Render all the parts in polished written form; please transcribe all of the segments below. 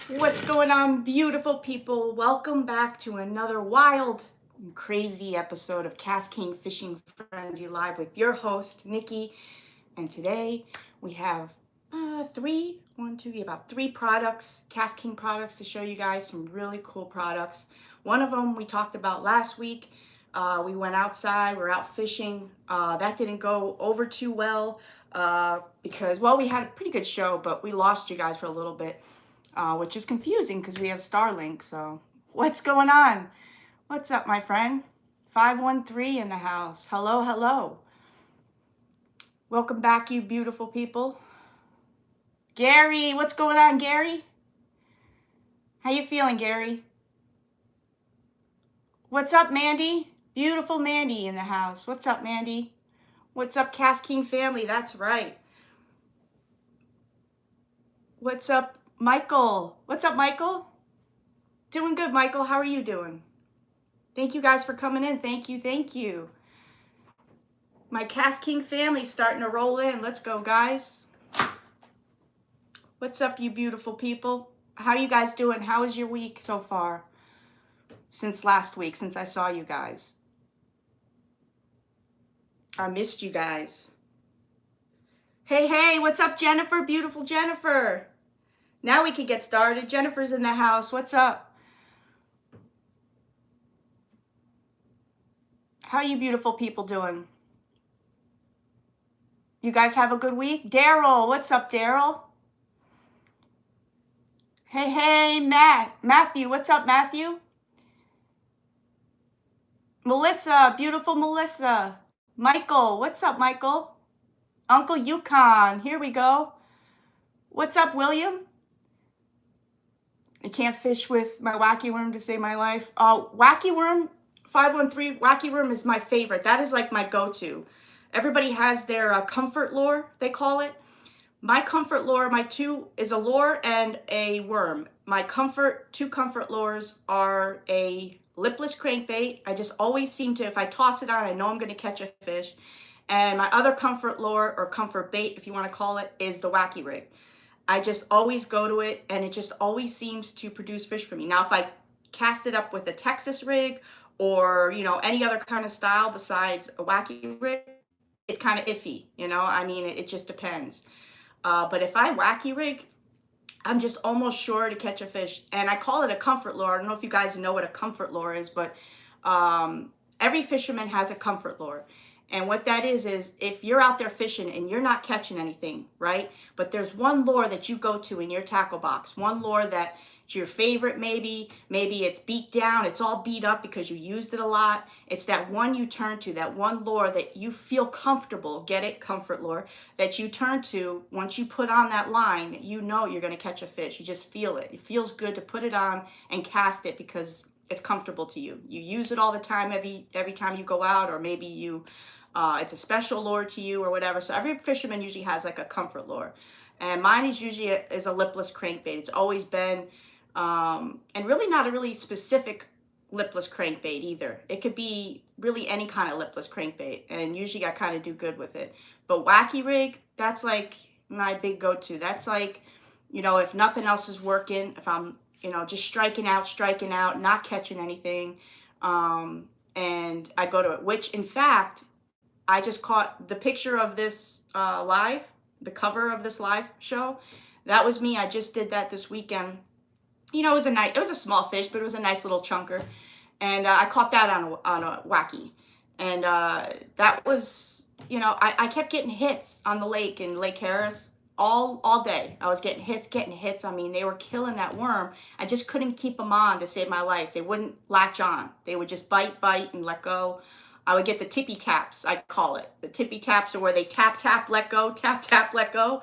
What's going on, beautiful people? Welcome back to another wild and crazy episode of KastKing Fishing Frenzy Live with your host, Nikki. And today we have about three products, KastKing products to show you guys some really cool products. One of them we talked about last week. We went outside, we're out fishing. That didn't go over too well because, well, we had a pretty good show, but we lost you guys for a little bit. Which is confusing because we have Starlink. So what's going on? What's up, my friend? 513 in the house. Hello, hello. Welcome back, you beautiful people. Gary, what's going on, Gary? How you feeling, Gary? What's up, Mandy? Beautiful Mandy in the house. What's up, Mandy? What's up, KastKing family? That's right. What's up, Michael? What's up, Michael? Doing good, Michael. How are you doing? Thank you guys for coming in. Thank you, thank you. My KastKing family's starting to roll in. Let's go, guys. What's up, you beautiful people? How are you guys doing? How is your week so far? Since last week, since I saw you guys. I missed you guys. Hey, hey, what's up, Jennifer? Beautiful Jennifer. Now we can get started. Jennifer's in the house. What's up? How are you beautiful people doing? You guys have a good week? Daryl, what's up, Daryl? Hey, hey, Matthew, what's up, Matthew? Melissa, beautiful Melissa. Michael, what's up, Michael? Uncle Yukon, here we go. What's up, William? I can't fish with my wacky worm to save my life. Wacky worm, 513, wacky worm is my favorite. That is like my go-to. Everybody has their comfort lure, they call it. My comfort lure, my two is a lure and a worm. My two comfort lures are a lipless crankbait. I just always seem to, if I toss it on, I know I'm going to catch a fish. And my other comfort lure, or comfort bait, if you want to call it, is the wacky rig. I just always go to it, and it just always seems to produce fish for me. Now, if I cast it up with a Texas rig or, you know, any other kind of style besides a wacky rig, it's kind of iffy, you know? I mean, it just depends. But if I wacky rig, I'm just almost sure to catch a fish. And I call it a comfort lure. I don't know if you guys know what a comfort lure is, but every fisherman has a comfort lure. And what that is if you're out there fishing and you're not catching anything, right? But there's one lure that you go to in your tackle box, one lure that it's your favorite maybe it's beat down, it's all beat up because you used it a lot. It's that one you turn to, that one lure that you feel comfortable, get it, comfort lure, that you turn to. Once you put on that line, you know you're gonna catch a fish. You just feel it. It feels good to put it on and cast it because it's comfortable to you. You use it all the time, every time you go out, or maybe you it's a special lure to you or whatever. So every fisherman usually has like a comfort lure. And mine is usually is a lipless crankbait. It's always been, and really not a really specific lipless crankbait either. It could be really any kind of lipless crankbait. And usually I kind of do good with it. But wacky rig, that's like my big go-to. That's like, you know, if nothing else is working, if I'm, you know, just striking out, not catching anything, and I go to it, which in fact, I just caught the picture of this live, the cover of this live show. That was me. I just did that this weekend. You know, it was a small fish, but it was a nice little chunker. And I caught that on a wacky. And that was, you know, I kept getting hits on the lake in Lake Harris all day. I was getting hits. I mean, they were killing that worm. I just couldn't keep them on to save my life. They wouldn't latch on. They would just bite, and let go. I would get the tippy taps, I call it. The tippy taps are where they tap, let go, tap, let go.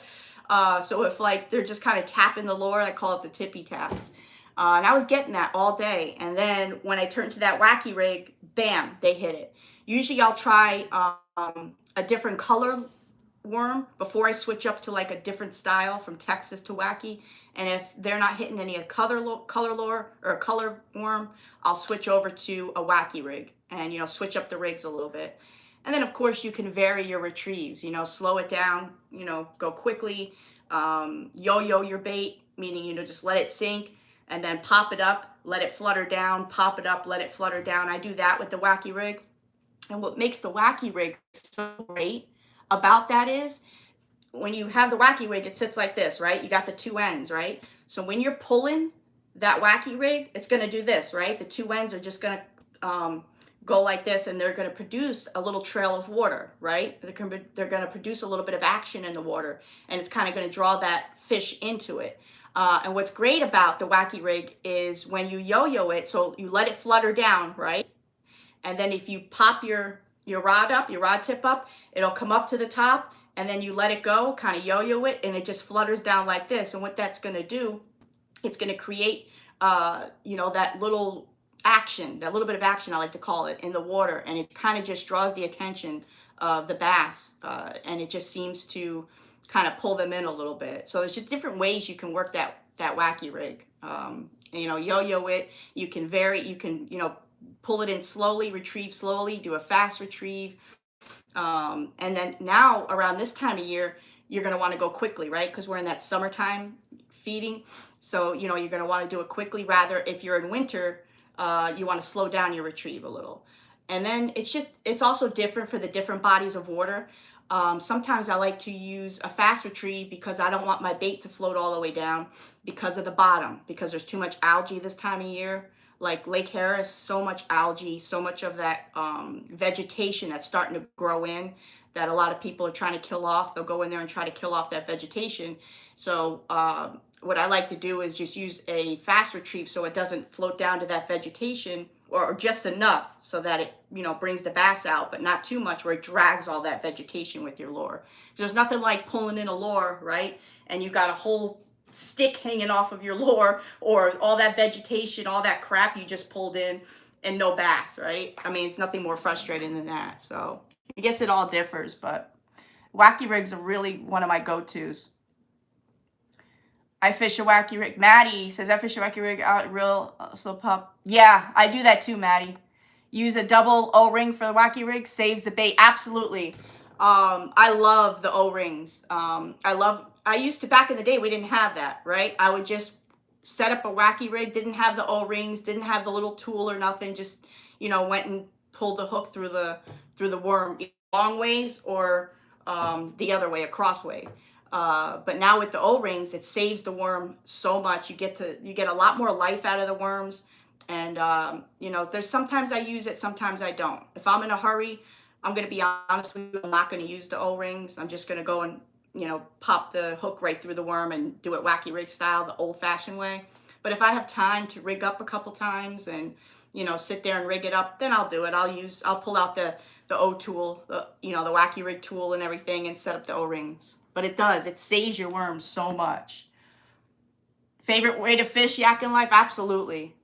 So if like they're just kind of tapping the lure, I call it the tippy taps. And I was getting that all day. And then when I turned to that wacky rig, bam, they hit it. Usually I'll try a different color worm before I switch up to like a different style from Texas to wacky. And if they're not hitting any color lure or a color worm, I'll switch over to a wacky rig and, you know, switch up the rigs a little bit. And then of course you can vary your retrieves, you know, slow it down, you know, go quickly, yo-yo your bait, meaning, you know, just let it sink and then pop it up, let it flutter down, pop it up, let it flutter down. I do that with the Wacky rig. And what makes the Wacky rig so great about that is when you have the Wacky rig, it sits like this, right? You got the two ends, right? So when you're pulling that Wacky rig, it's going to do this, right? The two ends are just going to go like this, and they're going to produce a little trail of water, right? They're going to produce a little bit of action in the water, and it's kind of going to draw that fish into it. And what's great about the Wacky rig is when you yo-yo it, so you let it flutter down, right? And then if you pop your rod up, your rod tip up, it'll come up to the top, and then you let it go, kind of yo-yo it, and it just flutters down like this. And what that's going to do, it's going to create, you know, that little action, that little bit of action, I like to call it, in the water. And it kind of just draws the attention of the bass, and it just seems to kind of pull them in a little bit. So there's just different ways you can work that Wacky rig. You know, yo-yo it, you can vary, you can, you know, pull it in slowly, retrieve slowly, do a fast retrieve. And then now around this time of year, you're going to want to go quickly, right? Because we're in that summertime feeding. So, you know, you're going to want to do it quickly. Rather, if you're in winter, you want to slow down your retrieve a little. And then it's also different for the different bodies of water. Sometimes I like to use a fast retrieve because I don't want my bait to float all the way down because of the bottom, because there's too much algae this time of year. Like Lake Harris, so much algae, so much of that vegetation that's starting to grow in that a lot of people are trying to kill off. They'll go in there and try to kill off that vegetation. So what I like to do is just use a fast retrieve so it doesn't float down to that vegetation, or just enough so that it, you know, brings the bass out, but not too much where it drags all that vegetation with your lure. There's nothing like pulling in a lure, right? And you got a whole stick hanging off of your lure, or all that vegetation, all that crap you just pulled in, and no bass, right? I mean, it's nothing more frustrating than that. So I guess it all differs, but Wacky rigs are really one of my go-tos. I fish a Wacky rig. Maddie says, I fish a Wacky rig out real slow pup. Yeah, I do that too, Maddie. Use a double O-ring for the Wacky rig, saves the bait. Absolutely. I love the O-rings. I used to, back in the day, we didn't have that, right? I would just set up a Wacky rig, didn't have the O-rings, didn't have the little tool or nothing, just, you know, went and pulled the hook through the worm long ways, or the other way, a cross way. But now with the O-rings, it saves the worm so much. You get a lot more life out of the worms. And, you know, there's sometimes I use it, sometimes I don't. If I'm in a hurry, I'm going to be honest with you, I'm not going to use the O-rings. I'm just going to go and, you know, pop the hook right through the worm and do it Wacky rig style, the old fashioned way. But if I have time to rig up a couple times and, you know, sit there and rig it up, then I'll do it. I'll pull out the O tool, you know, the Wacky rig tool and everything, and set up the O-rings. But it saves your worms so much. Favorite way to fish Yak in Life? Absolutely.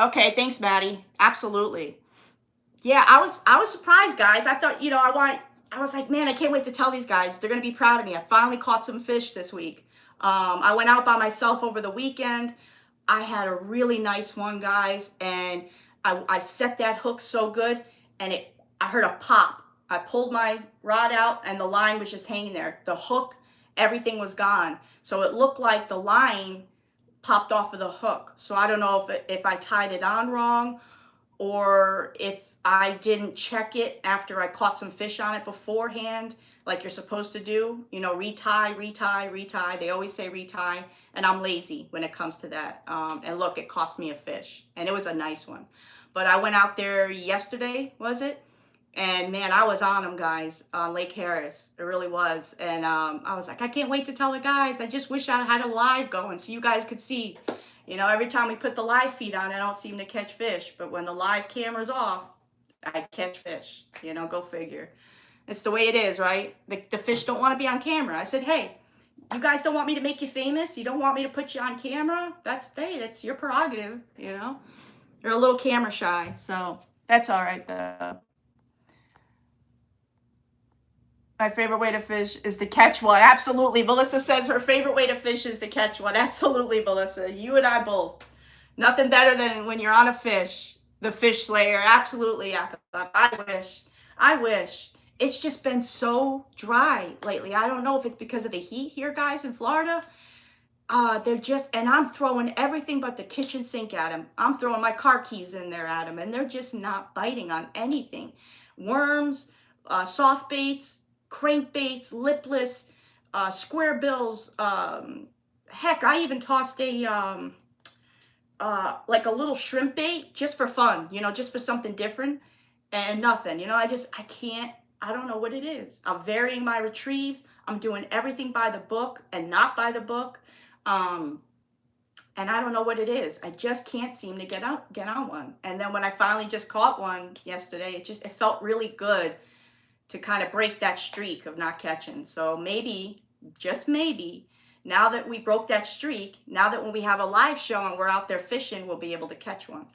Okay, thanks, Maddie. Absolutely. Yeah, I was surprised, guys. I thought, you know, I was like, man, I can't wait to tell these guys. They're going to be proud of me. I finally caught some fish this week. I went out by myself over the weekend. I had a really nice one, guys, and I set that hook so good, and I heard a pop. I pulled my rod out, and the line was just hanging there. The hook, everything was gone. So it looked like the line popped off of the hook. So I don't know if I tied it on wrong, or if I didn't check it after I caught some fish on it beforehand, like you're supposed to do. You know, retie, retie, retie. They always say retie, and I'm lazy when it comes to that. And look, it cost me a fish, and it was a nice one. But I went out there yesterday, was it? And man, I was on them, guys, on Lake Harris. It really was. And I was like, I can't wait to tell the guys. I just wish I had a live going so you guys could see. You know, every time we put the live feed on, I don't seem to catch fish. But when the live camera's off, I catch fish. You know, go figure. It's the way it is, right? The fish don't want to be on camera. I said, hey, you guys don't want me to make you famous? You don't want me to put you on camera? That's your prerogative, you know? You're a little camera shy, so that's all right, though. My favorite way to fish is to catch one. Absolutely. Melissa says her favorite way to fish is to catch one. Absolutely, Melissa. You and I both. Nothing better than when you're on a fish. The fish slayer. Absolutely. I wish. it's just been so dry lately. I don't know if it's because of the heat here, guys, in Florida. They're just, and I'm throwing everything but the kitchen sink at them. I'm throwing my car keys in there at them, and they're just not biting on anything. Worms, soft baits, crankbaits, lipless, square bills. Heck, I even tossed a like a little shrimp bait just for fun, you know, just for something different, and nothing. You know, I can't. I don't know what it is. I'm varying my retrieves. I'm doing everything by the book and not by the book. And I don't know what it is. I just can't seem to get on one. And then when I finally just caught one yesterday, it felt really good to kind of break that streak of not catching. So maybe, just maybe, now that we broke that streak, now that when we have a live show and we're out there fishing, we'll be able to catch one.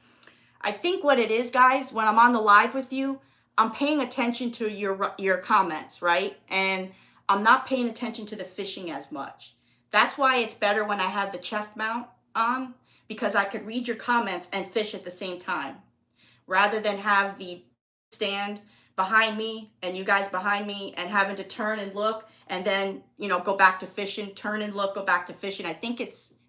I think what it is, guys, when I'm on the live with you, I'm paying attention to your comments, right? And I'm not paying attention to the fishing as much. That's why it's better when I have the chest mount on, because I could read your comments and fish at the same time, rather than have the stand behind me and you guys behind me and having to turn and look and then, you know, go back to fishing, turn and look, go back to fishing. I think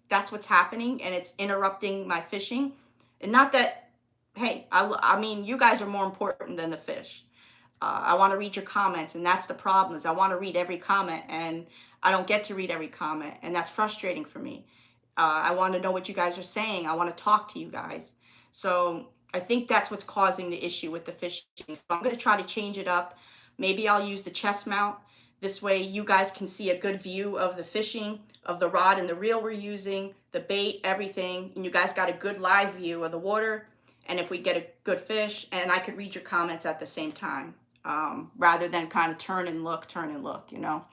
that's what's happening, and it's interrupting my fishing. And not that, hey, I mean, you guys are more important than the fish. I want to read your comments, and that's the problem, is I want to read every comment, and I don't get to read every comment, and that's frustrating for me. I want to know what you guys are saying. I want to talk to you guys. So I think that's what's causing the issue with the fishing. So I'm going to try to change it up. Maybe I'll use the chest mount. This way you guys can see a good view of the fishing, of the rod and the reel we're using, the bait, everything. And you guys got a good live view of the water. And if we get a good fish, and I could read your comments at the same time, rather than kind of turn and look, you know.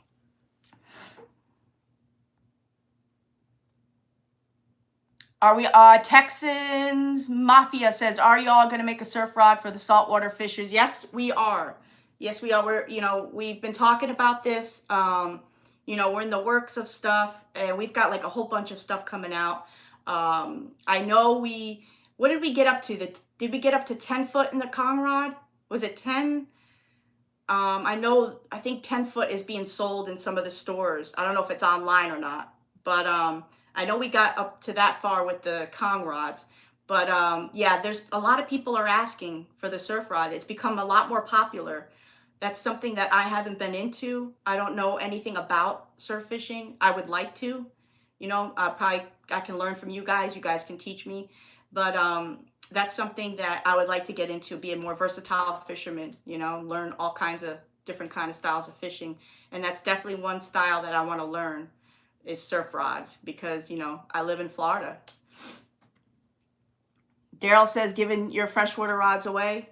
Are we, Texans Mafia says, are y'all going to make a surf rod for the saltwater fishers? Yes, we are. Yes, we are. We're, you know, we've been talking about this. You know, we're in the works of stuff, and we've got like a whole bunch of stuff coming out. I know what did we get up to? Did we get up to 10 foot in the Kong rod? Was it 10? I think 10 foot is being sold in some of the stores. I don't know if it's online or not, but, I know we got up to that far with the Kong rods, but yeah, there's a lot of people are asking for the surf rod. It's become a lot more popular. That's something that I haven't been into. I don't know anything about surf fishing. I would like to, you know, I can learn from you guys. You guys can teach me, but that's something that I would like to get into, be a more versatile fisherman, you know, learn all kinds of different kind of styles of fishing. And that's definitely one style that I want to learn, is surf rod, because, you know, I live in Florida. Daryl says, giving your freshwater rods away.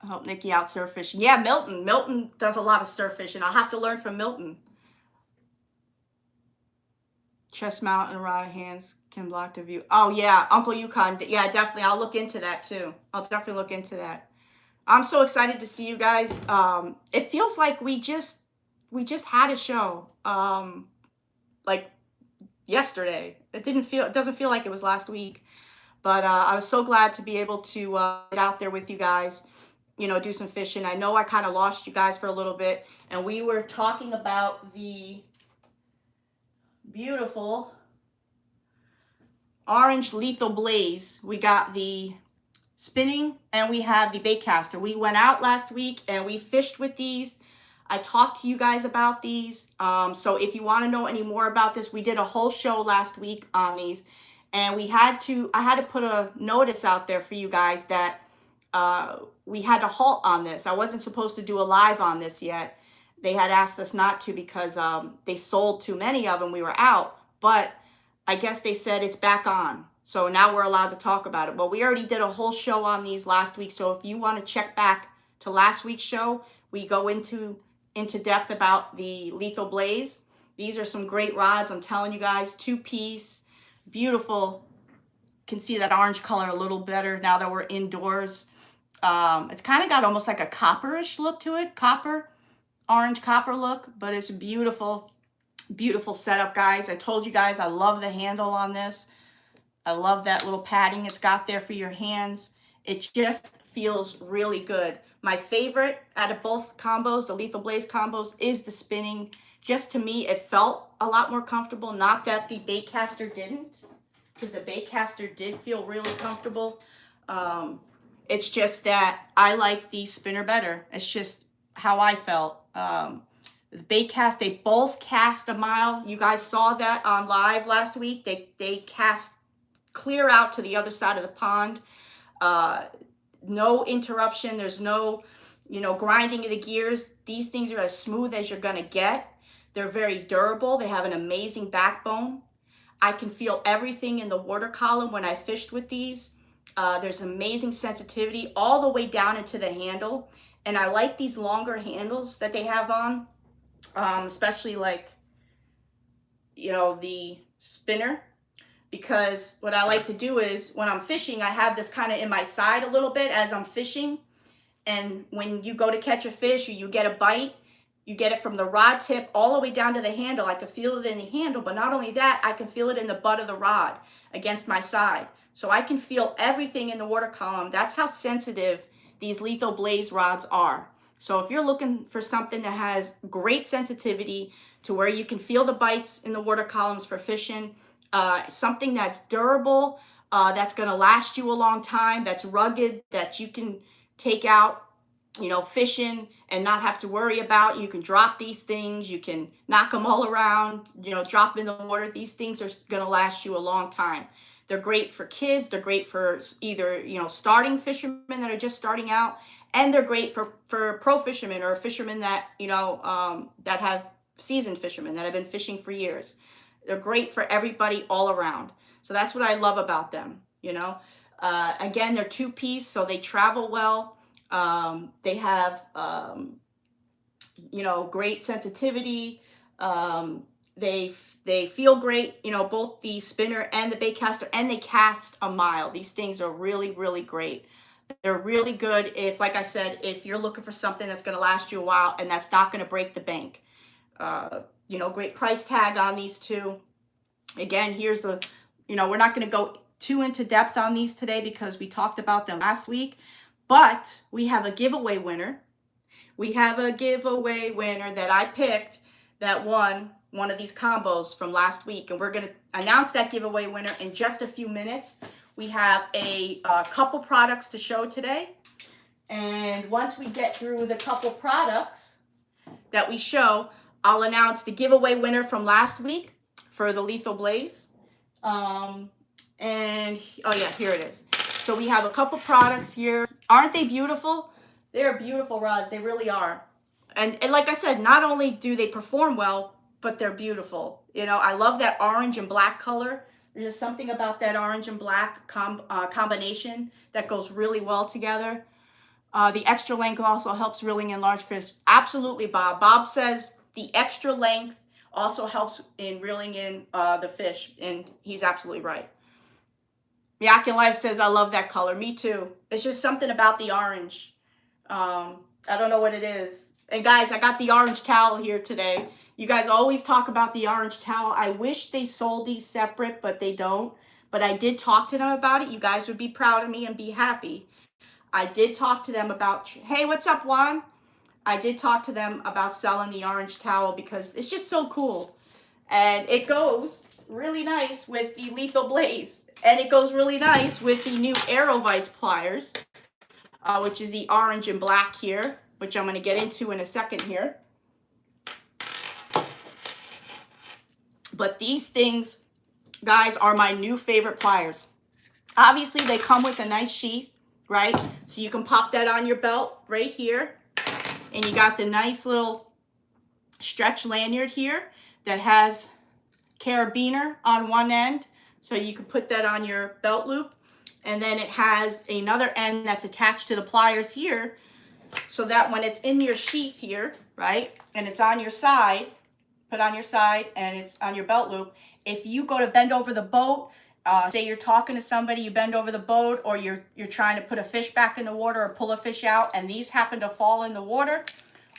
I hope Nikki out surf fishing. Yeah, Milton does a lot of surf fishing. I'll have to learn from Milton. Chest mount and rod hands can block the view. Oh yeah, Uncle Yukon. Yeah, definitely. I'll look into that too. I'll definitely look into that. I'm so excited to see you guys. It feels like we just had a show like yesterday. It doesn't feel like it was last week, but I was so glad to be able to get out there with you guys, you know, do some fishing. I know I kind of lost you guys for a little bit, and we were talking about the beautiful orange lethal blaze. We got the spinning and we have the bait caster. We went out last week and we fished with these. I talked to you guys about these. So if you want to know any more about this, we did a whole show last week on these, and I had to put a notice out there for you guys that we had to halt on this. I wasn't supposed to do a live on this yet. They had asked us not to because they sold too many of them. We were out, but I guess they said it's back on. So now we're allowed to talk about it. But we already did a whole show on these last week. So if you want to check back to last week's show, we go into depth about the lethal blaze. These are some great rods. I'm telling you guys, 2-piece, beautiful. You can see that orange color a little better now that we're indoors. It's kind of got almost like a copperish look to it, orange copper look, but it's a beautiful, beautiful setup, guys. I told you guys I love the handle on this. I love that little padding it's got there for your hands. It just feels really good. My favorite out of both combos, the Lethal Blaze combos, is the spinning. Just to me, it felt a lot more comfortable. Not that the baitcaster didn't, because the baitcaster did feel really comfortable. It's just that I like the spinner better. It's just how I felt. The bait cast, they both cast a mile. You guys saw that on live last week. They cast clear out to the other side of the pond. No interruption. There's no, grinding of the gears. These things are as smooth as you're gonna get. They're very durable. They have an amazing backbone. I can feel everything in the water column when I fished with these. There's amazing sensitivity all the way down into the handle. And I like these longer handles that they have on, especially like, the spinner. Because what I like to do is when I'm fishing, I have this kind of in my side a little bit as I'm fishing. And when you go to catch a fish or you get a bite, you get it from the rod tip all the way down to the handle. I can feel it in the handle, but not only that, I can feel it in the butt of the rod against my side. So I can feel everything in the water column. That's how sensitive these Lethal Blaze rods are. So if you're looking for something that has great sensitivity to where you can feel the bites in the water columns for fishing, something that's durable, that's going to last you a long time, that's rugged, that you can take out, fishing and not have to worry about. You can drop these things, you can knock them all around, drop them in the water. These things are going to last you a long time. They're great for kids. They're great for either, starting fishermen that are just starting out, and they're great for pro fishermen or fishermen that, that have seasoned fishermen that have been fishing for years. They're great for everybody all around. So that's what I love about them, Again, they're two-piece, so they travel well. They have, great sensitivity. They feel great, both the spinner and the baitcaster, and they cast a mile. These things are really, really great. They're really good if, like I said, if you're looking for something that's going to last you a while and that's not going to break the bank. Great price tag on these two. Again, here's we're not going to go too into depth on these today because we talked about them last week, but we have a giveaway winner. We have a giveaway winner that I picked that won one of these combos from last week, and we're going to announce that giveaway winner in just a few minutes. We have a couple products to show today, and once we get through the couple products that we show, I'll announce the giveaway winner from last week for the Lethal Blaze. Oh yeah, here it is. So we have a couple products here. Aren't they beautiful? They're beautiful rods. They really are. And like I said, not only do they perform well, but they're beautiful. I love that orange and black color. There's just something about that orange and black combination that goes really well together. The extra length also helps reeling in large fish. Absolutely, Bob. Bob says the extra length also helps in reeling in the fish, and he's absolutely right. Wacky Life says, I love that color. Me too. It's just something about the orange. I don't know what it is. And guys, I got the orange towel here today. You guys always talk about the orange towel. I wish they sold these separate, but they don't. But I did talk to them about it. You guys would be proud of me and be happy. I did talk to them about, hey, what's up, Juan? I did talk to them about selling the orange towel because it's just so cool. And it goes really nice with the Lethal Blaze. And it goes really nice with the new AEROVICE pliers, which is the orange and black here, which I'm going to get into in a second here. But these things, guys, are my new favorite pliers. Obviously, they come with a nice sheath, right? So you can pop that on your belt right here. And you got the nice little stretch lanyard here that has carabiner on one end. So you can put that on your belt loop. And then it has another end that's attached to the pliers here. So that when it's in your sheath here, right, and it's on your side, put on your side and it's on your belt loop. If you go to bend over the boat, say you're talking to somebody, you bend over the boat, or you're trying to put a fish back in the water or pull a fish out, and these happen to fall in the water,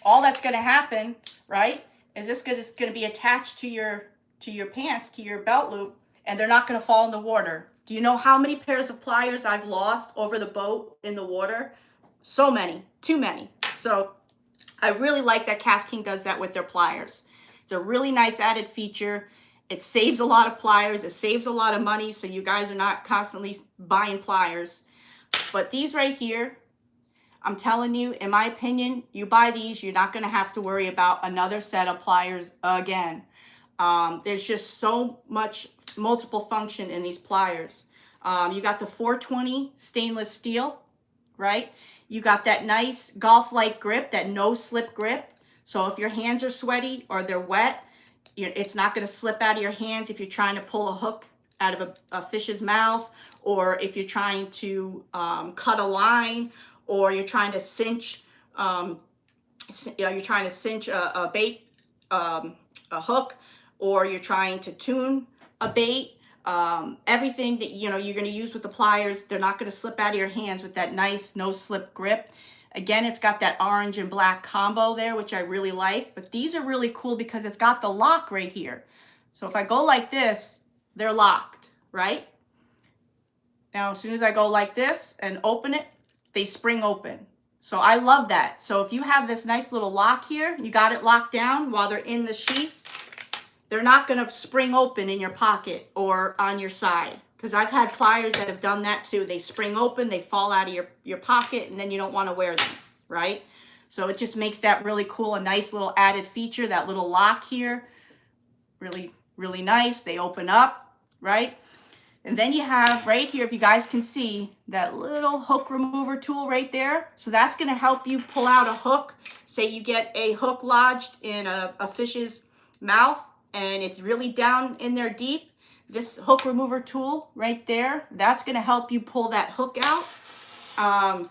all that's going to happen, right, is this going to be attached to your pants, to your belt loop, and they're not going to fall in the water. Do you know how many pairs of pliers I've lost over the boat in the water? So many, too many. So I really like that KastKing does that with their pliers. It's a really nice added feature. It saves a lot of pliers. It saves a lot of money, so you guys are not constantly buying pliers. But these right here, I'm telling you, in my opinion, you buy these, you're not going to have to worry about another set of pliers again. There's just so much multiple function in these pliers. You got the 420 stainless steel, right? You got that nice golf-like grip, that no-slip grip. So if your hands are sweaty or they're wet, it's not going to slip out of your hands if you're trying to pull a hook out of a fish's mouth, or if you're trying to cut a line, or you're trying to cinch, you're trying to cinch a bait, a hook, or you're trying to tune a bait. Everything that you're going to use with the pliers, they're not going to slip out of your hands with that nice no slip grip. Again, it's got that orange and black combo there, which I really like. But these are really cool because it's got the lock right here. So if I go like this, they're locked, right? Now, as soon as I go like this and open it, they spring open. So I love that. So if you have this nice little lock here, you got it locked down while they're in the sheath, they're not going to spring open in your pocket or on your side. Because I've had pliers that have done that too. They spring open, they fall out of your pocket, and then you don't want to wear them, right? So it just makes that really cool, a nice little added feature, that little lock here. Really, really nice. They open up, right? And then you have right here, if you guys can see, that little hook remover tool right there. So that's going to help you pull out a hook. Say you get a hook lodged in a fish's mouth and it's really down in there deep. This hook remover tool right there, that's going to help you pull that hook out.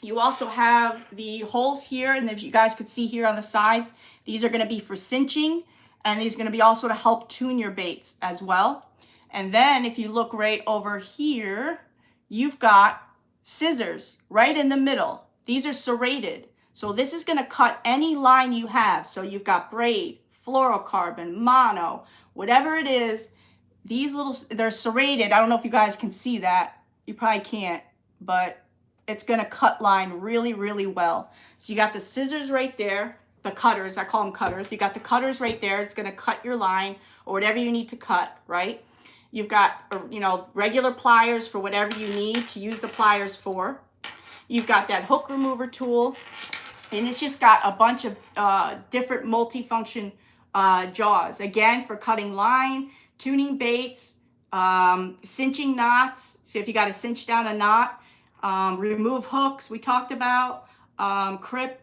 You also have the holes here, and if you guys could see here on the sides, these are going to be for cinching, and these are going to be also to help tune your baits as well. And then if you look right over here, you've got scissors right in the middle. These are serrated. So this is going to cut any line you have. So you've got braid, fluorocarbon, mono, whatever it is. These little, they're serrated. I don't know if you guys can see that. You probably can't, but it's going to cut line really, really well. So you got the scissors right there, the cutters, I call them cutters. You got the cutters right there. It's going to cut your line or whatever you need to cut, right? You've got, regular pliers for whatever you need to use the pliers for. You've got that hook remover tool, and it's just got a bunch of different multi-function jaws. Again, for cutting line, tuning baits, cinching knots. So if you got to cinch down a knot, remove hooks, we talked about, crimp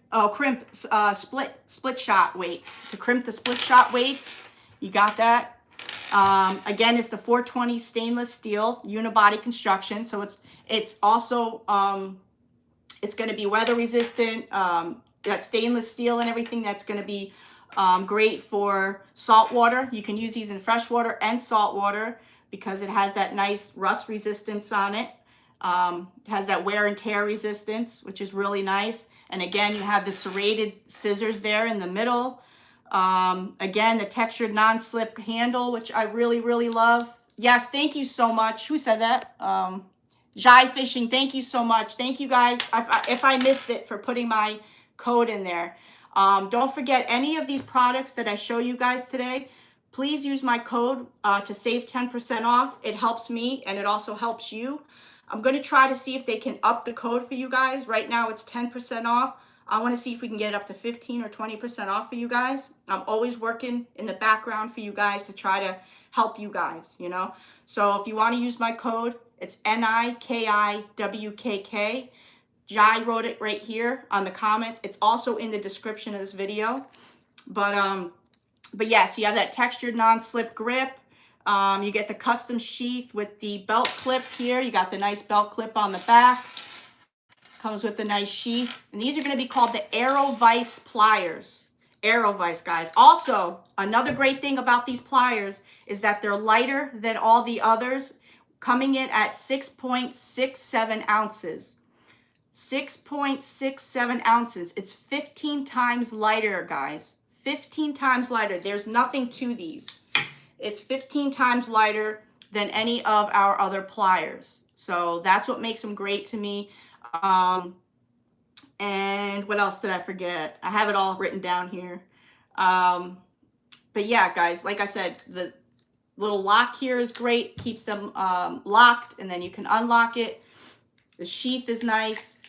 split shot weights. To crimp the split shot weights, you got that. Again, it's the 420 stainless steel unibody construction. So it's also, it's going to be weather resistant. That stainless steel and everything, that's going to be great for salt water. You can use these in fresh water and salt water because it has that nice rust resistance on it. It has that wear and tear resistance, which is really nice. And again, you have the serrated scissors there in the middle. Again, the textured non-slip handle, which I really, really love. Yes, thank you so much. Who said that? Jai Fishing, thank you so much. Thank you guys. If I missed it, for putting my code in there. Don't forget, any of these products that I show you guys today, please use my code to save 10% off. It helps me and it also helps you. I'm going to try to see if they can up the code for you guys. Right now it's 10% off. I want to see if we can get it up to 15 or 20% off for you guys. I'm always working in the background for you guys to try to help you guys, So if you want to use my code, it's NIKIWKK. Jai wrote it right here on the comments. It's also in the description of this video. But yes, you have that textured non-slip grip. You get the custom sheath with the belt clip here. You got the nice belt clip on the back. Comes with a nice sheath. And these are going to be called the AEROVICE pliers. AeroVice, guys. Also, another great thing about these pliers is that they're lighter than all the others, coming in at 6.67 ounces. 6.67 ounces. It's 15 times lighter, guys. 15 times lighter. There's nothing to these. It's 15 times lighter than any of our other pliers. So that's what makes them great to me. And what else did I forget? I have it all written down here. But yeah, guys, like I said, the little lock here is great. Keeps them locked, and then you can unlock it. The sheath is nice.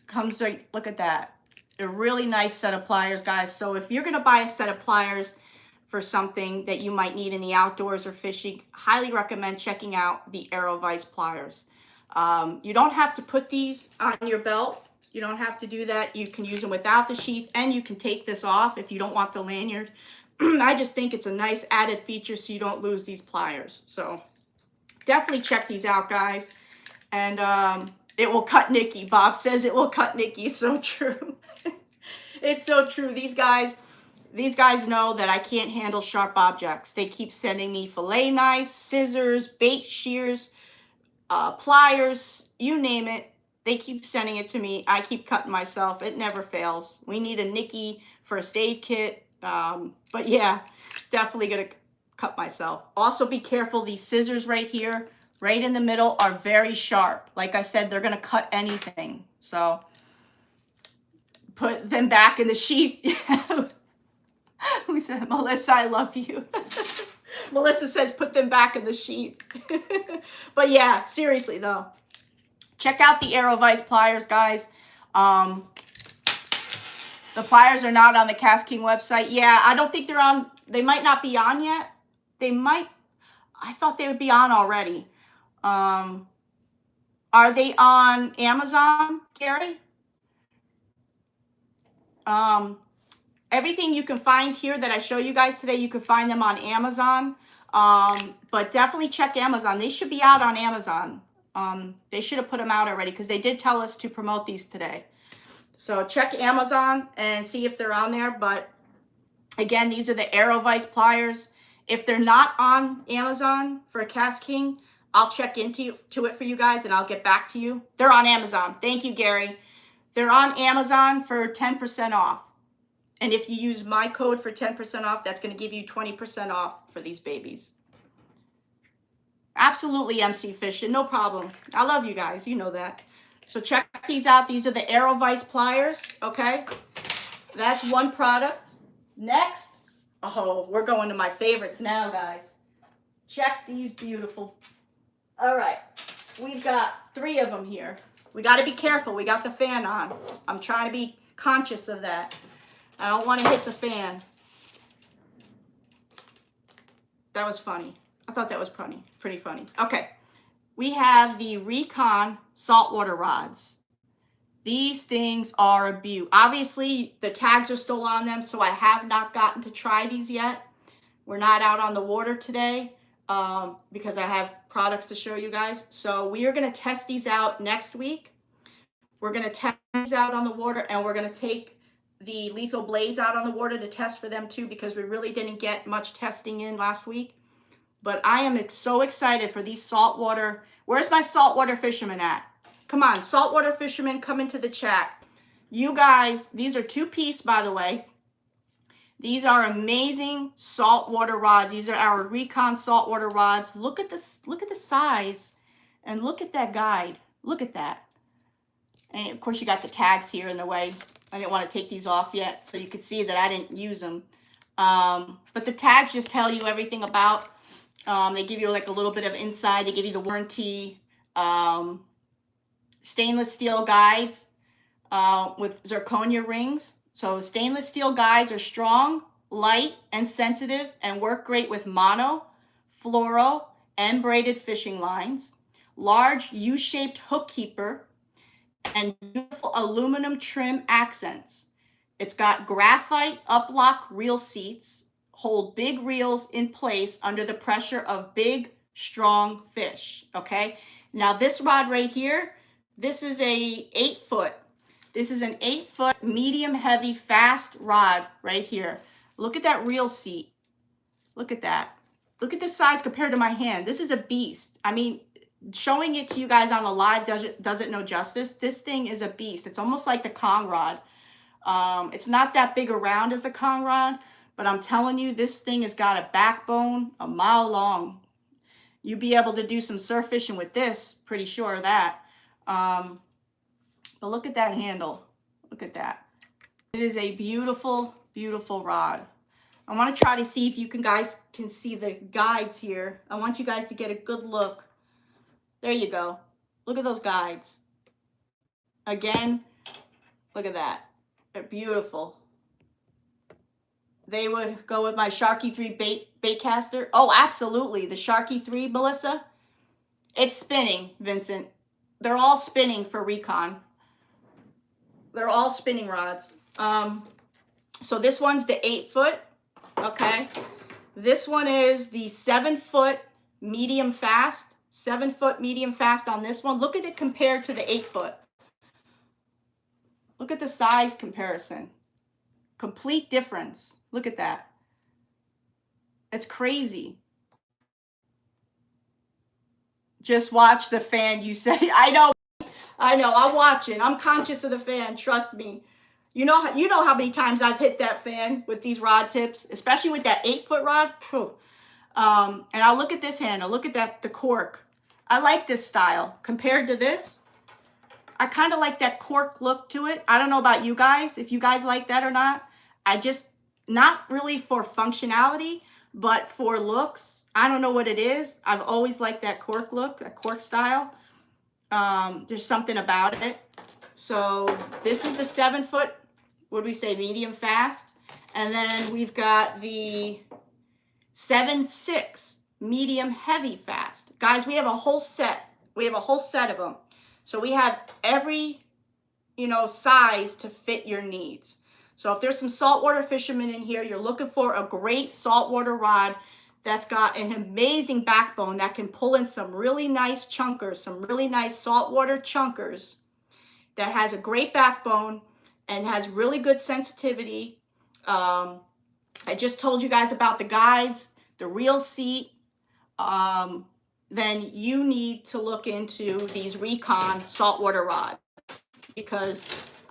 Comes right, look at that. A really nice set of pliers, guys. So if you're going to buy a set of pliers for something that you might need in the outdoors or fishing, highly recommend checking out the AEROVICE pliers. You don't have to put these on your belt. You don't have to do that. You can use them without the sheath, and you can take this off if you don't want the lanyard. I just think it's a nice added feature so you don't lose these pliers. So definitely check these out, guys. And it will cut Nikki. Bob says it will cut Nikki. So true. It's so true. These guys know that I can't handle sharp objects. They keep sending me fillet knives, scissors, bait shears, pliers, you name it. They keep sending it to me. I keep cutting myself. It never fails. We need a Nikki first aid kit. But yeah, definitely gonna cut myself. Also be careful. These scissors right here, right in the middle, are very sharp. Like I said, they're gonna cut anything. So put them back in the sheath. Who said, Melissa, I love you. Melissa says put them back in the sheath. But yeah, seriously though, check out the AeroVice pliers, guys. The pliers are not on the KastKing website. Yeah, I don't think they're on. They might not be on yet. They might. I thought they would be on already. Are they on Amazon, Gary? Everything you can find here that I show you guys today, you can find them on Amazon. But definitely check Amazon. They should be out on Amazon. They should have put them out already because they did tell us to promote these today. So check Amazon and see if they're on there. But again, these are the AeroVice pliers. If they're not on Amazon for KastKing, I'll check into it for you guys and I'll get back to you. They're on Amazon. Thank you, Gary. They're on Amazon for 10% off. And if you use my code for 10% off, that's going to give you 20% off for these babies. Absolutely, MC Fishing. No problem. I love you guys. You know that. So check these out. These are the AeroVice pliers, okay? That's one product. Next, oh, we're going to my favorites now, guys. Check these beautiful. All right, we've got 3 of them here. We got to be careful. We got the fan on. I'm trying to be conscious of that. I don't want to hit the fan. That was funny. I thought that was pretty funny. Okay. We have the Rekon saltwater rods. These things are a beaut. Obviously, the tags are still on them, so I have not gotten to try these yet. We're not out on the water today because I have products to show you guys. So we are going to test these out next week. We're going to test these out on the water, and we're going to take the Lethal Blaze out on the water to test for them too, because we really didn't get much testing in last week. But I am so excited for these saltwater. Where's my saltwater fishermen at? Come on, saltwater fishermen, come into the chat. You guys, these are 2-piece, by the way. These are amazing saltwater rods. These are our Rekon saltwater rods. Look at this, look at the size, and look at that guide. Look at that. And of course, you got the tags here in the way. I didn't want to take these off yet, so you could see that I didn't use them. But the tags just tell you everything about. They give you like a little bit of inside. They give you the warranty. Stainless steel guides with zirconia rings. So stainless steel guides are strong, light, and sensitive, and work great with mono, fluoro, and braided fishing lines. Large U-shaped hook keeper and beautiful aluminum trim accents. It's got graphite uplock reel seats, hold big reels in place under the pressure of big, strong fish, okay? Now this rod right here, this is a 8-foot. This is an 8-foot medium heavy fast rod right here. Look at that reel seat. Look at that. Look at the size compared to my hand. This is a beast. I mean, showing it to you guys on the live doesn't no justice. This thing is a beast. It's almost like the Kong rod. It's not that big around as the Kong rod, but I'm telling you, this thing has got a backbone a mile long. You'd be able to do some surf fishing with this, pretty sure of that. But look at that handle. Look at that. It is a beautiful, beautiful rod. I want to try to see if you guys can see the guides here. I want you guys to get a good look. There you go. Look at those guides. Again, look at that. They're beautiful. They would go with my Sharky 3 bait caster. Oh, absolutely. The Sharky 3, Melissa. It's spinning, Vincent. They're all spinning for Rekon. They're all spinning rods. So this one's the 8-foot. Okay. This one is the 7-foot medium fast. 7-foot medium fast on this one. Look at it compared to the 8-foot. Look at the size comparison. Complete difference. Look at that. It's crazy. Just watch the fan, you say. I know. I'm watching. I'm conscious of the fan. Trust me. You know how many times I've hit that fan with these rod tips, especially with that 8-foot rod. And I'll look at this handle. Look at that, the cork. I like this style compared to this. I kind of like that cork look to it. I don't know about you guys, if you guys like that or not. I just, not really for functionality, but for looks. I don't know what it is. I've always liked that cork look, that cork style. There's something about it. So this is the 7-foot, what do we say, medium fast. And then we've got the 7.6 medium heavy fast. Guys, we have a whole set. We have a whole set of them. So we have every, size to fit your needs. So if there's some saltwater fishermen in here, you're looking for a great saltwater rod that's got an amazing backbone that can pull in some really nice chunkers, some really nice saltwater chunkers, that has a great backbone and has really good sensitivity. I just told you guys about the guides, the reel seat. Then you need to look into these Rekon saltwater rods, because,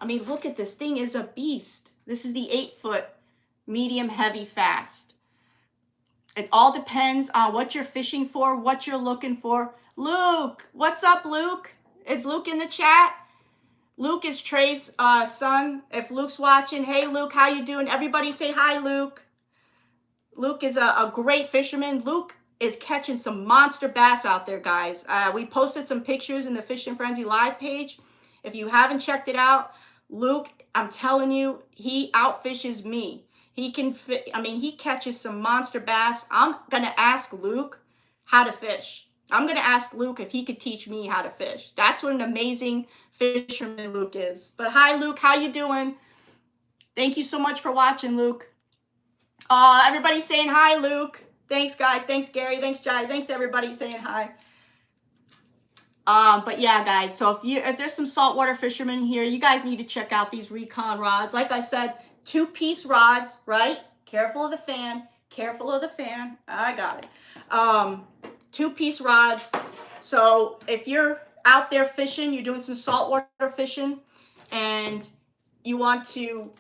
look at this thing is a beast. This is the 8-foot medium heavy fast. It all depends on what you're fishing for, what you're looking for. Luke, what's up, Luke? Is Luke in the chat? Luke is Trey's son. If Luke's watching, hey, Luke, how you doing? Everybody say hi, Luke. Luke is a great fisherman. Luke is catching some monster bass out there, guys. We posted some pictures in the Fishing Frenzy Live page. If you haven't checked it out, Luke, I'm telling you, he outfishes me. He can he catches some monster bass. I'm going to ask Luke how to fish. I'm going to ask Luke if he could teach me how to fish. That's what an amazing fisherman Luke is. But hi, Luke. How you doing? Thank you so much for watching, Luke. Everybody's saying hi, Luke. Thanks, guys. Thanks, Gary. Thanks, Jai. Thanks, everybody saying hi. But yeah, guys. So if there's some saltwater fishermen here, you guys need to check out these Rekon rods. Like I said, 2-piece rods, right? Careful of the fan. Careful of the fan. I got it. 2-piece rods. So if you're out there fishing, you're doing some saltwater fishing, and you want to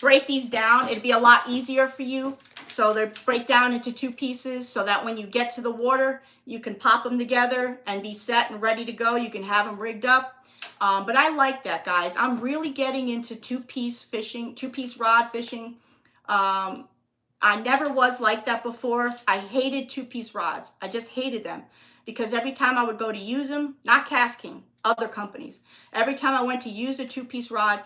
break these down, it'd be a lot easier for you. So they break down into 2 pieces so that when you get to the water, you can pop them together and be set and ready to go. You can have them rigged up. But I like that, guys. I'm really getting into 2-piece fishing, 2-piece rod fishing. I never was like that before. I hated 2-piece rods. I just hated them, because every time I would go to use them, not KastKing, other companies, every time I went to use a 2-piece rod,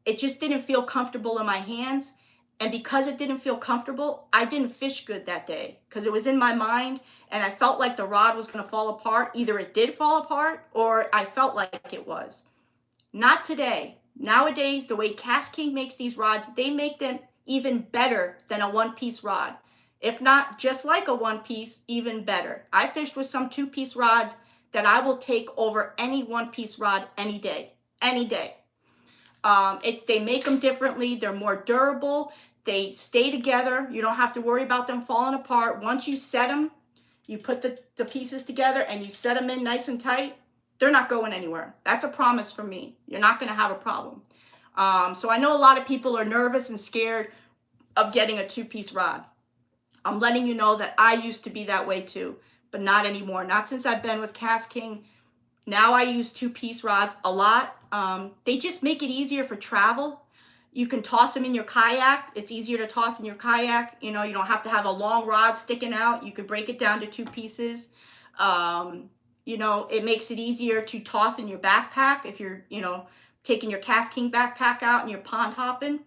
it just didn't feel comfortable in my hands. And because it didn't feel comfortable, I didn't fish good that day, because it was in my mind and I felt like the rod was going to fall apart. Either it did fall apart or I felt like it was. Not today. Nowadays, the way KastKing makes these rods, they make them even better than a 1-piece rod. If not just like a 1-piece, even better. I fished with some 2-piece rods that I will take over any 1-piece rod any day. Any day. They make them differently. They're more durable. They stay together. You don't have to worry about them falling apart. Once you set them, you put the pieces together and you set them in nice and tight, they're not going anywhere. That's a promise from me. You're not going to have a problem. So I know a lot of people are nervous and scared of getting a 2-piece rod. I'm letting you know that I used to be that way too, but not anymore. Not since I've been with KastKing. Now I use 2-piece rods a lot. They just make it easier for travel. You can toss them in your kayak. It's easier to toss in your kayak. You know, you don't have to have a long rod sticking out. You could break it down to 2 pieces. You know, it makes it easier to toss in your backpack if you're, you know, taking your KastKing backpack out and you're pond hopping.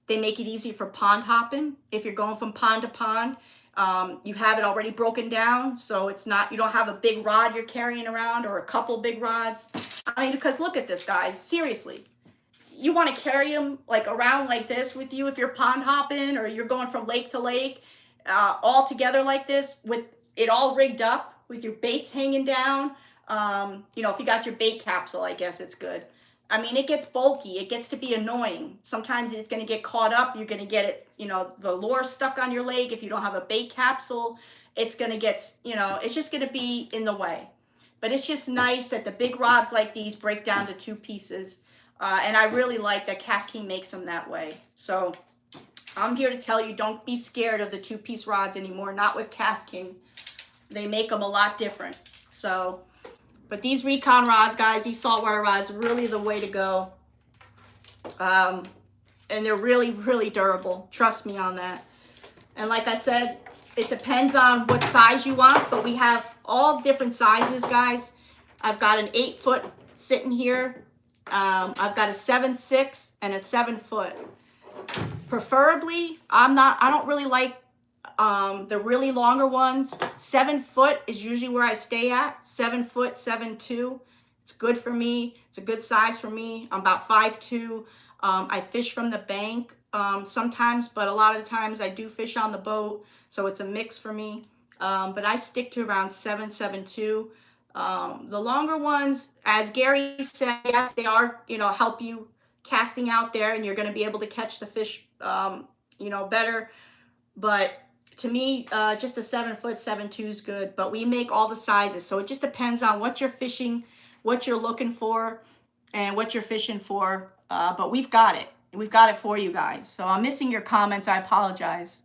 They make it easy for pond hopping. If you're going from pond to pond, you have it already broken down, so it's not, you don't have a big rod you're carrying around or a couple big rods. I mean, because look at this, guys, seriously. You want to carry them like around like this with you if you're pond hopping or you're going from lake to lake, all together like this with it all rigged up with your baits hanging down. You know, if you got your bait capsule, I guess it's good. I mean, it gets bulky. It gets to be annoying. Sometimes it's going to get caught up. You're going to get it, you know, the lure stuck on your leg. If you don't have a bait capsule, it's going to get, you know, it's just going to be in the way. But it's just nice that the big rods like these break down to 2 pieces. And I really like that KastKing makes them that way. So I'm here to tell you, don't be scared of the 2-piece rods anymore. Not with KastKing. They make them a lot different. So... but these Rekon rods, guys, these saltwater rods, are really the way to go. And they're really, really durable. Trust me on that. And like I said, it depends on what size you want, but we have all different sizes, guys. I've got an 8-foot sitting here. I've got a 7.6 and a 7-foot. Preferably, I don't really like the really longer ones. 7 foot is usually where I stay at. 7 foot, 7'2". It's good for me. It's a good size for me. I'm about 5'2". I fish from the bank sometimes, but a lot of the times I do fish on the boat, so it's a mix for me. But I stick to around 7, 7'2". The longer ones, as Gary said, yes, they are, you know, help you casting out there, and you're going to be able to catch the fish, you know, better. But to me, just a 7-foot, 7'2" is good, but we make all the sizes. So it just depends on what you're fishing, what you're looking for, and what you're fishing for. But we've got it. We've got it for you guys. So I'm missing your comments. I apologize.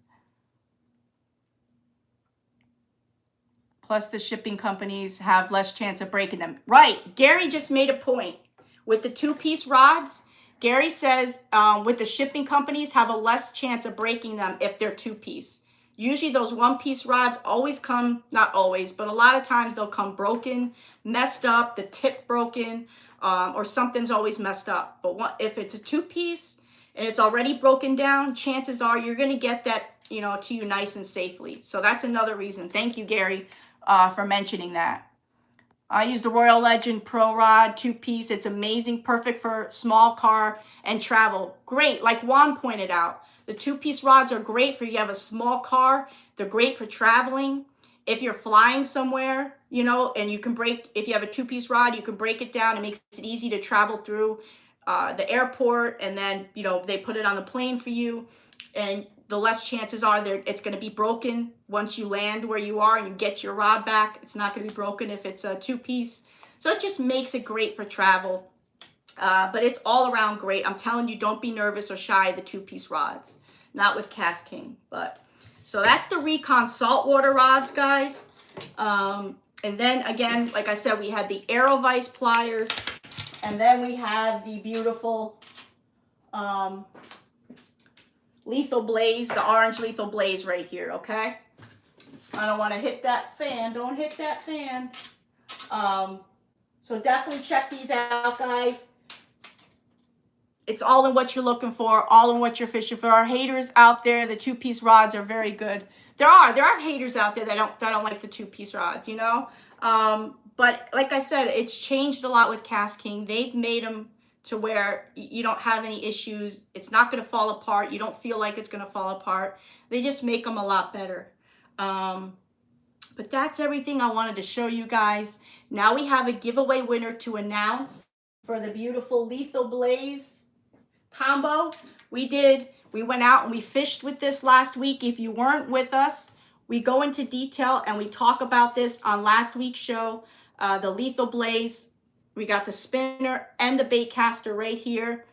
Plus the shipping companies have less chance of breaking them. Right. Gary just made a point. With the 2-piece rods, Gary says with the shipping companies have a less chance of breaking them if they're 2-piece. Usually those 1-piece rods always come, not always, but a lot of times they'll come broken, messed up, the tip broken, or something's always messed up. But if it's a 2-piece and it's already broken down, chances are you're going to get that, you know, to you nice and safely. So that's another reason. Thank you, Gary, for mentioning that. I use the Royal Legend Pro Rod 2-piece. It's amazing, perfect for small car and travel. Great, like Juan pointed out. The 2-piece rods are great for you have a small car. They're great for traveling. If you're flying somewhere, you know, and you can break, if you have a 2-piece rod, you can break it down. It makes it easy to travel through the airport, and then, you know, they put it on the plane for you, and the less chances are it's going to be broken once you land where you are and you get your rod back. It's not going to be broken if it's a 2-piece. So it just makes it great for travel. But it's all around great. I'm telling you, don't be nervous or shy of the 2-piece rods. Not with KastKing. But so that's the Rekon saltwater rods, guys. And then again, like I said, we had the AEROVICE pliers. And then we have the beautiful Lethal Blaze, the orange Lethal Blaze right here, okay? I don't want to hit that fan. Don't hit that fan. So definitely check these out, guys. It's all in what you're looking for, all in what you're fishing for. Our haters out there, the 2-piece rods are very good. There are haters out there that don't like the 2-piece rods, you know. But like I said, it's changed a lot with KastKing. They've made them to where you don't have any issues. It's not going to fall apart. You don't feel like it's going to fall apart. They just make them a lot better. But that's everything I wanted to show you guys. Now we have a giveaway winner to announce for the beautiful Lethal Blaze combo. We went out and we fished with this last week. If you weren't with us, we go into detail and we talk about this on last week's show. The Lethal Blaze, we got the spinner and the bait caster right here.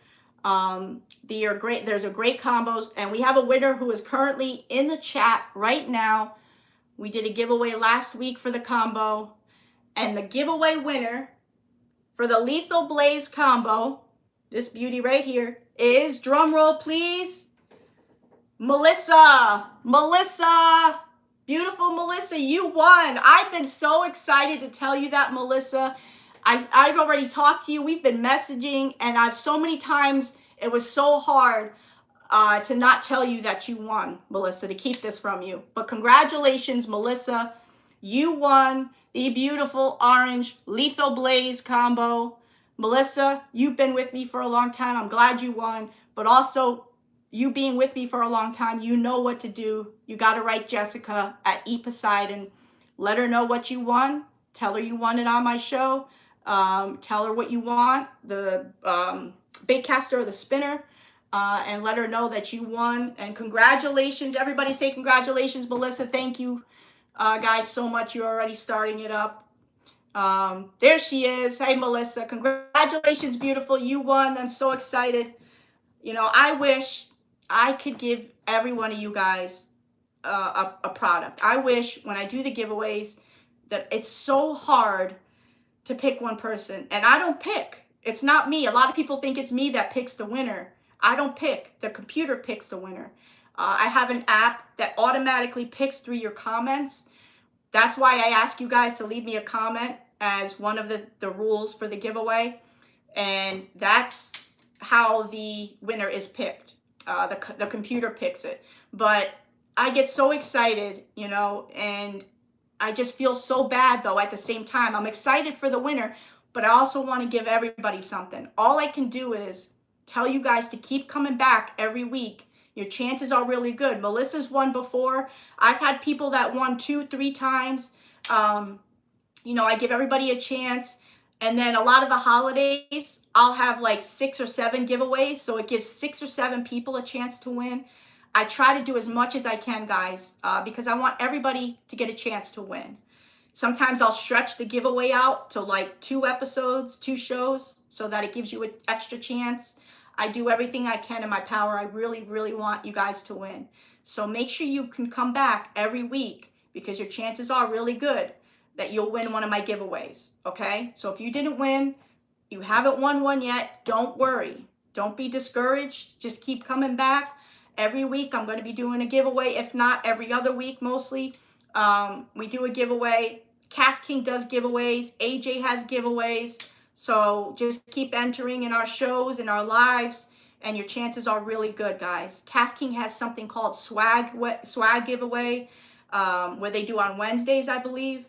They are great. There's a great combos, and we have a winner who is currently in the chat right now. We did a giveaway last week for the combo, and the giveaway winner for the Lethal Blaze combo, this beauty right here, is, drum roll please, Melissa. Melissa, beautiful Melissa, you won. I've been so excited to tell you that, Melissa. I've already talked to you. We've been messaging, and I've so many times, it was so hard to not tell you that you won, Melissa, to keep this from you. But congratulations, Melissa. You won the beautiful orange Lethal Blaze combo. Melissa, you've been with me for a long time. I'm glad you won. But also, you being with me for a long time, you know what to do. You got to write Jessica at Poseidon. Let her know what you won. Tell her you won it on my show. Tell her what you want, the bait caster or the spinner, and let her know that you won. And congratulations. Everybody say congratulations, Melissa. Thank you, guys, so much. You're already starting it up. There she is. Hey, Melissa. Congratulations, beautiful. You won. I'm so excited. You know, I wish I could give every one of you guys a product. I wish when I do the giveaways that it's so hard to pick one person. And I don't pick. It's not me. A lot of people think it's me that picks the winner. I don't pick. The computer picks the winner. I have an app that automatically picks through your comments. That's why I ask you guys to leave me a comment as one of the rules for the giveaway. And that's how the winner is picked. The computer picks it. But I get so excited, you know, and I just feel so bad, though, at the same time. I'm excited for the winner, but I also want to give everybody something. All I can do is tell you guys to keep coming back every week. Your chances are really good. Melissa's won before. I've had people that won 2, 3 times. You know, I give everybody a chance. And then a lot of the holidays, I'll have like 6 or 7 giveaways. So it gives 6 or 7 people a chance to win. I try to do as much as I can, guys, because I want everybody to get a chance to win. Sometimes I'll stretch the giveaway out to like 2 episodes, 2 shows, so that it gives you an extra chance. I do everything I can in my power. I really, really want you guys to win. So make sure you can come back every week, because your chances are really good that you'll win one of my giveaways, okay? So if you didn't win, you haven't won one yet, don't worry. Don't be discouraged. Just keep coming back. Every week I'm going to be doing a giveaway, if not every other week mostly. We do a giveaway. KastKing does giveaways. AJ has giveaways. So just keep entering in our shows and our lives, and your chances are really good, guys. KastKing has something called swag giveaway, where they do on Wednesdays, I believe.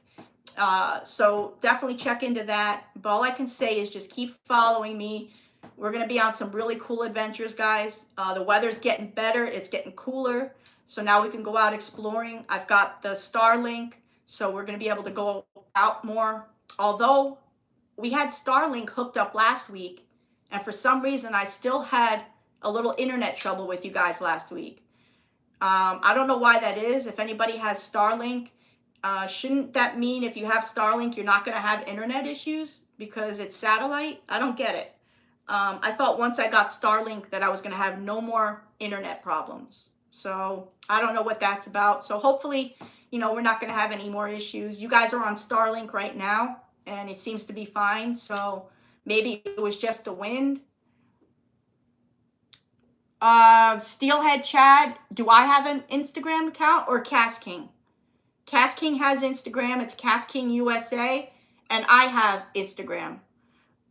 So definitely check into that. But all I can say is just keep following me. We're going to be on some really cool adventures, guys. The weather's getting better. It's getting cooler. So now we can go out exploring. I've got the Starlink, so we're going to be able to go out more. Although we had Starlink hooked up last week, and for some reason I still had a little internet trouble with you guys last week. I don't know why that is. If anybody has Starlink, shouldn't that mean if you have Starlink, you're not going to have internet issues because it's satellite? I don't get it. I thought once I got Starlink that I was going to have no more internet problems. So I don't know what that's about. So hopefully, you know, we're not going to have any more issues. You guys are on Starlink right now, and it seems to be fine. So maybe it was just the wind. Steelhead Chad, do I have an Instagram account or KastKing? KastKing has Instagram. It's KastKing USA, and I have Instagram.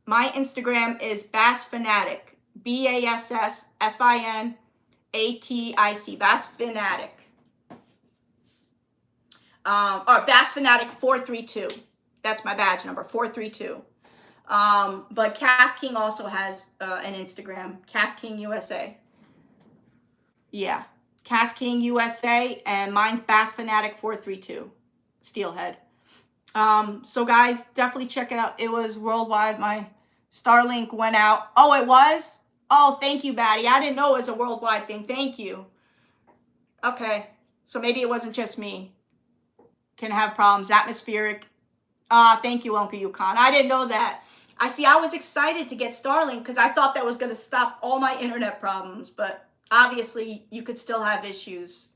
My Instagram is Bass Fanatic, BASSFINATIC, Bass Fanatic, or Bass Fanatic 432. That's my badge number, 432. But KastKing also has an Instagram, KastKing USA. Yeah, KastKing USA, and mine's Bass Fanatic 432, Steelhead. So guys, definitely check it out. It was worldwide. My Starlink went out. Oh, it was? Oh, thank you, Batty. I didn't know it was a worldwide thing. Thank you. Okay, so maybe it wasn't just me. Can have problems. Atmospheric. Thank you, Uncle Yukon. I didn't know that. I was excited to get Starlink because I thought that was going to stop all my internet problems, but obviously you could still have issues.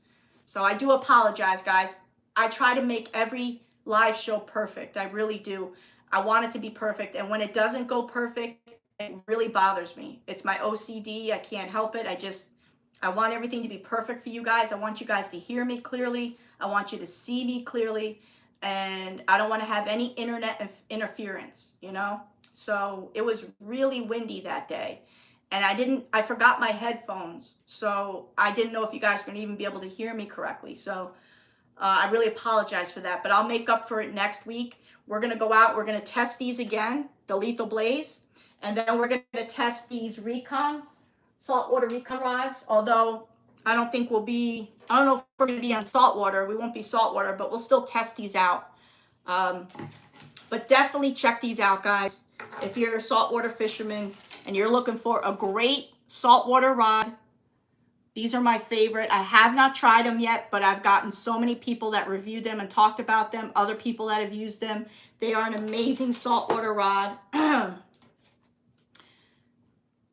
So I do apologize, guys. I try to make every live show perfect. I really do. I want it to be perfect. And when it doesn't go perfect, it really bothers me. It's my OCD. I can't help it. I want everything to be perfect for you guys. I want you guys to hear me clearly. I want you to see me clearly. And I don't want to have any internet interference, you know? So it was really windy that day. And I forgot my headphones. So I didn't know if you guys were going to even be able to hear me correctly. So I really apologize for that. But I'll make up for it next week. We're going to go out. We're going to test these again, the Lethal Blaze. And then we're going to test these Rekon, saltwater Rekon rods. Although I don't think we'll be, I don't know if we're going to be on saltwater. We won't be saltwater, but we'll still test these out. But definitely check these out, guys. If you're a saltwater fisherman and you're looking for a great saltwater rod, these are my favorite. I have not tried them yet, but I've gotten so many people that reviewed them and talked about them, other people that have used them. They are an amazing saltwater rod.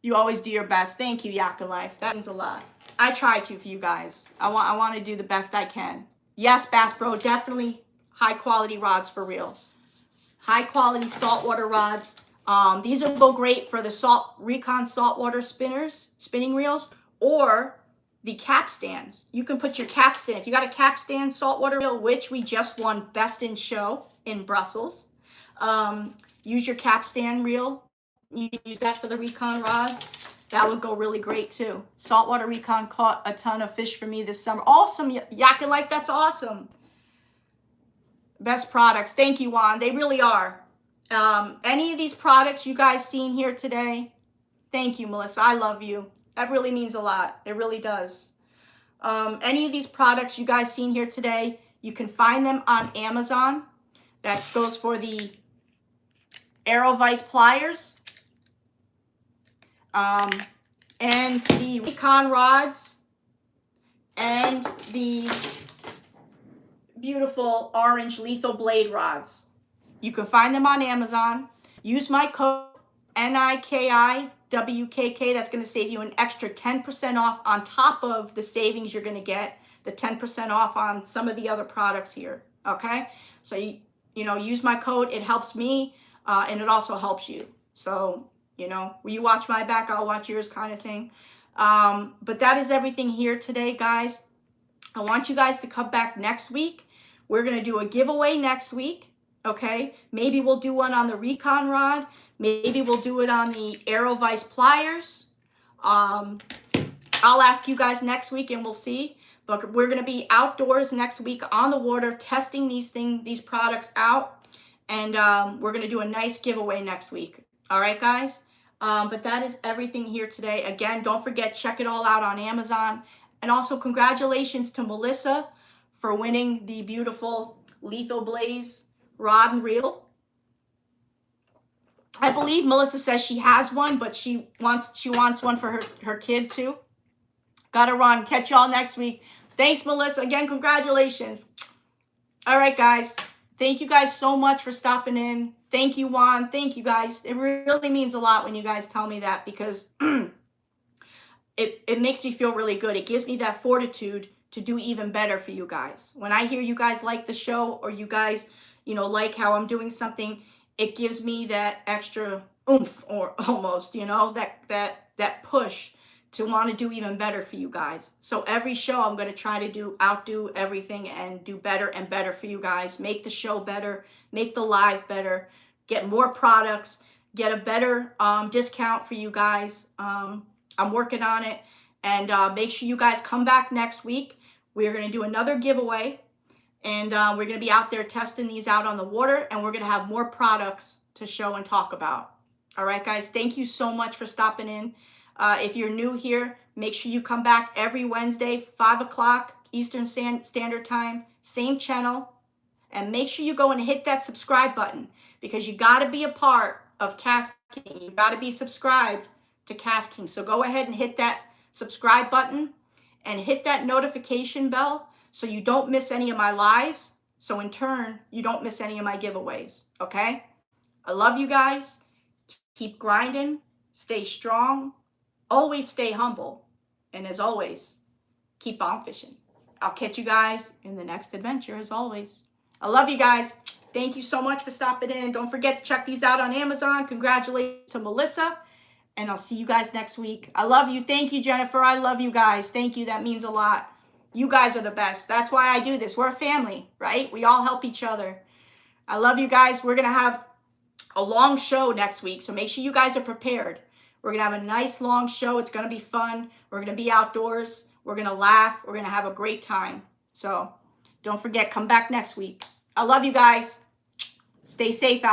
You always do your best. Thank you, Yak in Life. That means a lot. I try to for you guys. I want to do the best I can. Yes, Bass Bro, definitely high quality rods for real. High quality saltwater rods. These will go great for the Rekon saltwater spinning reels, or the capstans. You can put your capstan. If you got a capstan saltwater reel, which we just won Best in Show in Brussels, use your capstan reel. You can use that for the Rekon rods. That would go really great too. Saltwater Rekon caught a ton of fish for me this summer. Awesome, Yak in Life, that's awesome. Best products. Thank you, Juan. They really are. Any of these products you guys seen here today, thank you, Melissa. I love you. That really means a lot. It really does. Any of these products you guys seen here today, you can find them on Amazon. That goes for the AEROVICE pliers. And the Rekon rods. And the beautiful orange lethal blade rods. You can find them on Amazon. Use my code NIKIWKK. That's going to save you an extra 10% off on top of the savings you're going to get, the 10% off on some of the other products here. Okay? So, you know, use my code. It helps me, and it also helps you. So, you know, when you watch my back, I'll watch yours kind of thing. But that is everything here today, guys. I want you guys to come back next week. We're going to do a giveaway next week. Okay, maybe we'll do one on the Rekon rod. Maybe we'll do it on the AEROVICE pliers. I'll ask you guys next week and we'll see. But we're going to be outdoors next week on the water testing these products out. And we're going to do a nice giveaway next week. All right, guys? But that is everything here today. Again, don't forget, check it all out on Amazon. And also congratulations to Melissa for winning the beautiful Lethal Blaze rod and reel. I believe Melissa says she has one, but she wants one for her kid too. Gotta run. Catch y'all next week. Thanks, Melissa. Again, congratulations. All right, guys. Thank you guys so much for stopping in. Thank you, Juan. Thank you, guys. It really means a lot when you guys tell me that, because it makes me feel really good. It gives me that fortitude to do even better for you guys. When I hear you guys like the show, or you guys, you know, like how I'm doing something, it gives me that extra oomph, or almost, you know, that push to want to do even better for you guys. So every show I'm going to try to outdo everything and do better and better for you guys. Make the show better, make the live better, get more products, get a better discount for you guys. I'm working on it. And make sure you guys come back next week. We're going to do another giveaway. And we're going to be out there testing these out on the water. And we're going to have more products to show and talk about. All right, guys. Thank you so much for stopping in. If you're new here, make sure you come back every Wednesday, 5 o'clock Eastern Standard Time. Same channel. And make sure you go and hit that subscribe button, because you got to be a part of KastKing. You got to be subscribed to KastKing. So go ahead and hit that subscribe button and hit that notification bell so you don't miss any of my lives. So in turn, you don't miss any of my giveaways. Okay? I love you guys. Keep grinding. Stay strong. Always stay humble. And as always, keep on fishing. I'll catch you guys in the next adventure as always. I love you guys. Thank you so much for stopping in. Don't forget to check these out on Amazon. Congratulations to Melissa. And I'll see you guys next week. I love you. Thank you, Jennifer. I love you guys. Thank you. That means a lot. You guys are the best. That's why I do this. We're a family, right? We all help each other. I love you guys. We're going to have a long show next week, so make sure you guys are prepared. We're going to have a nice long show. It's going to be fun. We're going to be outdoors. We're going to laugh. We're going to have a great time. So don't forget, come back next week. I love you guys. Stay safe out.